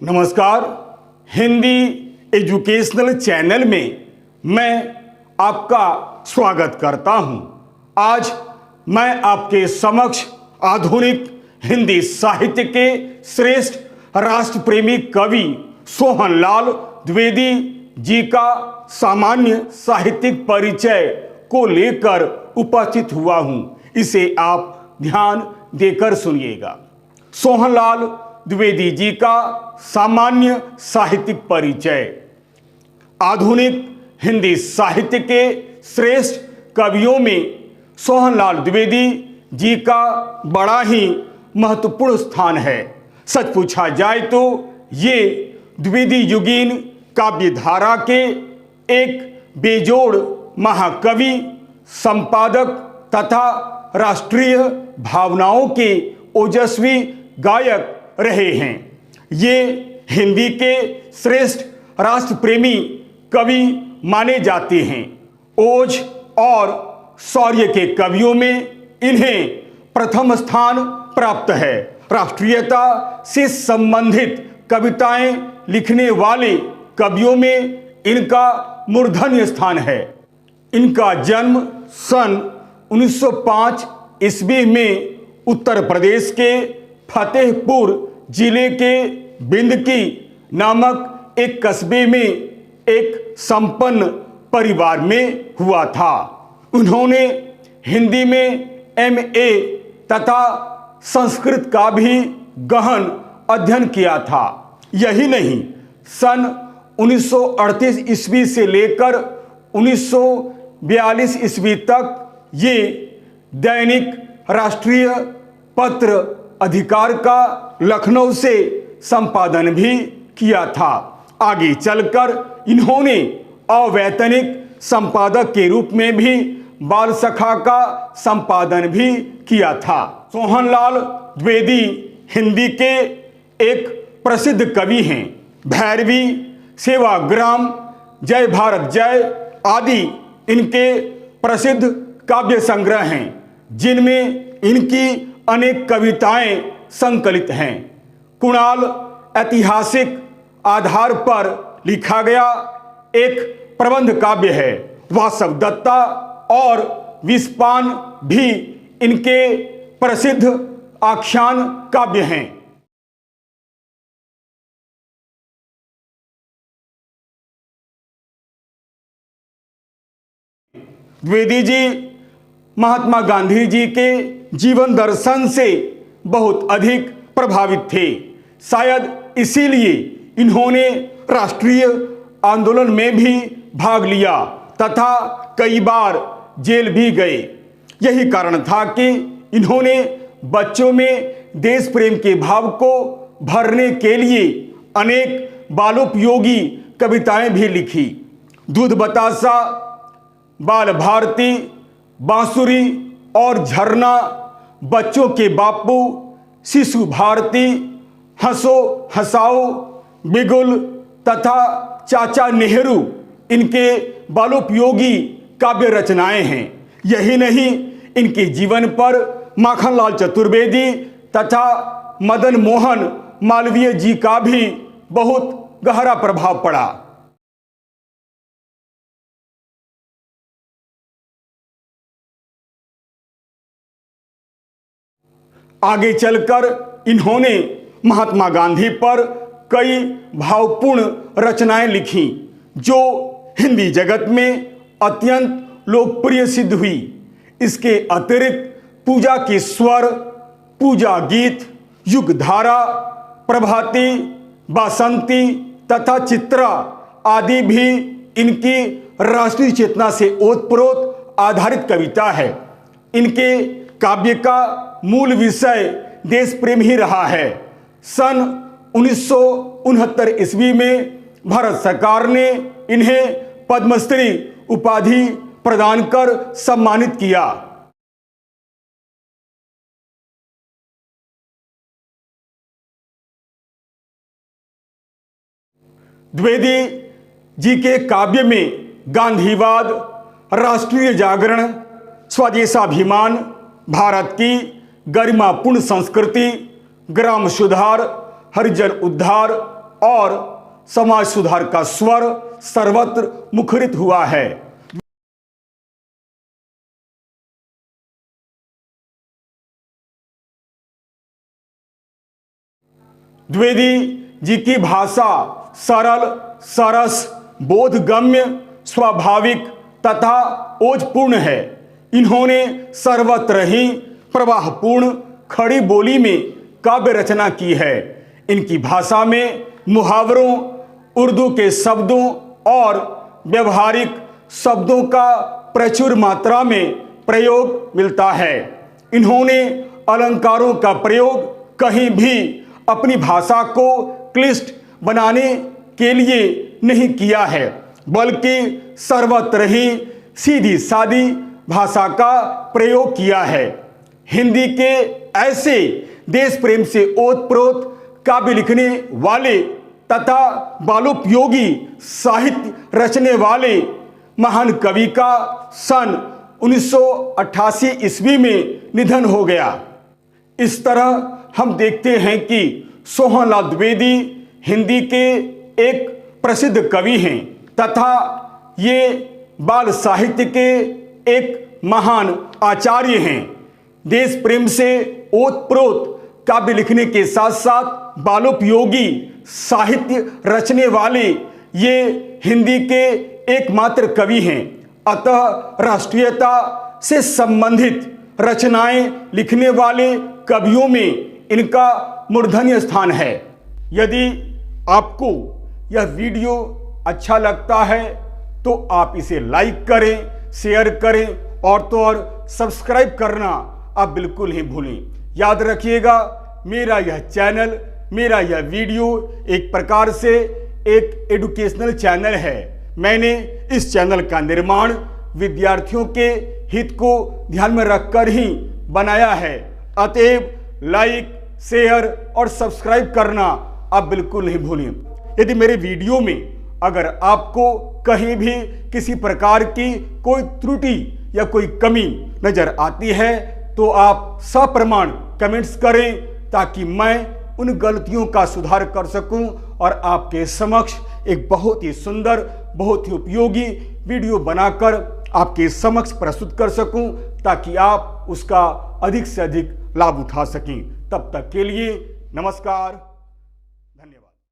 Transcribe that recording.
नमस्कार। Hindi educational channel में मैं आपका स्वागत करता हूं। आज मैं आपके समक्ष आधुनिक हिंदी साहित्य के श्रेष्ठ राष्ट्र प्रेमी कवि सोहनलाल द्विवेदी जी का सामान्य साहित्यिक परिचय को लेकर उपस्थित हुआ हूं। इसे आप ध्यान देकर सुनिएगा। सोहनलाल द्विवेदी जी का सामान्य साहित्यिक परिचय। आधुनिक हिंदी साहित्य के श्रेष्ठ कवियों में सोहनलाल द्विवेदी जी का बड़ा ही महत्वपूर्ण स्थान है। सच पूछा जाए तो ये द्विवेदी युगीन काव्य धारा के एक बेजोड़ महाकवि, संपादक तथा राष्ट्रीय भावनाओं के ओजस्वी गायक रहे हैं। ये हिंदी के श्रेष्ठ राष्ट्र प्रेमी कवि माने जाते हैं। ओज और शौर्य के कवियों में इन्हें प्रथम स्थान प्राप्त है। राष्ट्रीयता से संबंधित कविताएं लिखने वाले कवियों में इनका मूर्धन्य स्थान है। इनका जन्म सन 1905 ईस्वी में उत्तर प्रदेश के फतेहपुर जिले के बिंदकी नामक एक कस्बे में एक संपन्न परिवार में हुआ था। उन्होंने हिंदी में MA तथा संस्कृत का भी गहन अध्ययन किया था। यही नहीं, सन 1938 ईस्वी से लेकर 1942 ईस्वी तक ये दैनिक राष्ट्रीय पत्र अधिकार का लखनऊ से संपादन भी किया था। आगे चलकर इन्होंने अवैतनिक संपादक के रूप में भी बाल सखा का संपादन भी किया था। सोहनलाल द्विवेदी हिंदी के एक प्रसिद्ध कवि हैं। भैरवी, सेवाग्राम, जय भारत जय आदि इनके प्रसिद्ध काव्य संग्रह हैं, जिनमें इनकी अनेक कविताएं संकलित हैं। कुणाल ऐतिहासिक आधार पर लिखा गया एक प्रबंध काव्य है। वासवदत्ता और विस्पान भी इनके प्रसिद्ध आख्यान काव्य हैं। द्विवेदी जी महात्मा गांधी जी के जीवन दर्शन से बहुत अधिक प्रभावित थे। शायद इसीलिए इन्होंने राष्ट्रीय आंदोलन में भी भाग लिया तथा कई बार जेल भी गए। यही कारण था कि इन्होंने बच्चों में देश प्रेम के भाव को भरने के लिए अनेक बालोपयोगी कविताएं भी लिखी। दूध बतासा, बाल भारती, बांसुरी और झरना, बच्चों के बापू, शिशु भारती, हंसो हंसाओ, बिगुल तथा चाचा नेहरू इनके बालोपयोगी काव्य रचनाएं हैं। यही नहीं, इनके जीवन पर माखनलाल चतुर्वेदी तथा मदन मोहन मालवीय जी का भी बहुत गहरा प्रभाव पड़ा। आगे चलकर इन्होंने महात्मा गांधी पर कई भावपूर्ण रचनाएं लिखी, जो हिंदी जगत में अत्यंत लोकप्रिय सिद्ध हुई। इसके अतिरिक्त पूजा के स्वर, पूजा गीत, युगधारा, प्रभाती, बासंती तथा चित्रा आदि भी इनकी राष्ट्रीय चेतना से ओतप्रोत आधारित कविता है। इनके काव्य का मूल विषय देश प्रेम ही रहा है। सन 1969 ईस्वी में भारत सरकार ने इन्हें पद्मश्री उपाधि प्रदान कर सम्मानित किया। द्विवेदी जी के काव्य में गांधीवाद, राष्ट्रीय जागरण, स्वदेशाभिमान, भारत की गरिमापूर्ण संस्कृति, ग्राम सुधार, हरिजन उद्धार, और समाज सुधार का स्वर सर्वत्र मुखरित हुआ है। द्विवेदी जी की भाषा सरल, सरस, बोधगम्य, स्वाभाविक तथा ओजपूर्ण है। इन्होंने सर्वत्र ही प्रवाहपूर्ण खड़ी बोली में काव्य रचना की है। इनकी भाषा में मुहावरों, उर्दू के शब्दों और व्यवहारिक शब्दों का प्रचुर मात्रा में प्रयोग मिलता है। इन्होंने अलंकारों का प्रयोग कहीं भी अपनी भाषा को क्लिष्ट बनाने के लिए नहीं किया है, बल्कि सर्वत्र ही सीधी सादी भाषा का प्रयोग किया है। हिंदी के ऐसे देश प्रेम से ओतप्रोत काव्य लिखने वाले तथा बालोपयोगी साहित्य रचने वाले महान कवि का सन 1988 ईस्वी में निधन हो गया। इस तरह हम देखते हैं कि सोहनलाल द्विवेदी हिंदी के एक प्रसिद्ध कवि हैं तथा ये बाल साहित्य के एक महान आचार्य हैं। देश प्रेम से ओतप्रोत काव्य लिखने के साथ साथ बालोपयोगी साहित्य रचने वाले ये हिंदी के एकमात्र कवि हैं। अतः राष्ट्रीयता से संबंधित रचनाएं लिखने वाले कवियों में इनका मूर्धन्य स्थान है। यदि आपको यह वीडियो अच्छा लगता है तो आप इसे लाइक करें, शेयर करें और तो और सब्सक्राइब करना आप बिल्कुल ही भूलें। याद रखिएगा, मेरा यह चैनल, मेरा यह वीडियो एक प्रकार से एक एजुकेशनल चैनल है। मैंने इस चैनल का निर्माण विद्यार्थियों के हित को ध्यान में रखकर ही बनाया है। अतएव लाइक, शेयर और सब्सक्राइब करना आप बिल्कुल नहीं भूलें। यदि मेरे वीडियो में अगर आपको कहीं भी किसी प्रकार की कोई त्रुटि या कोई कमी नजर आती है तो आप सप्रमाण कमेंट्स करें, ताकि मैं उन गलतियों का सुधार कर सकूं और आपके समक्ष एक बहुत ही सुंदर, बहुत ही उपयोगी वीडियो बनाकर आपके समक्ष प्रस्तुत कर सकूं, ताकि आप उसका अधिक से अधिक लाभ उठा सकें। तब तक के लिए नमस्कार।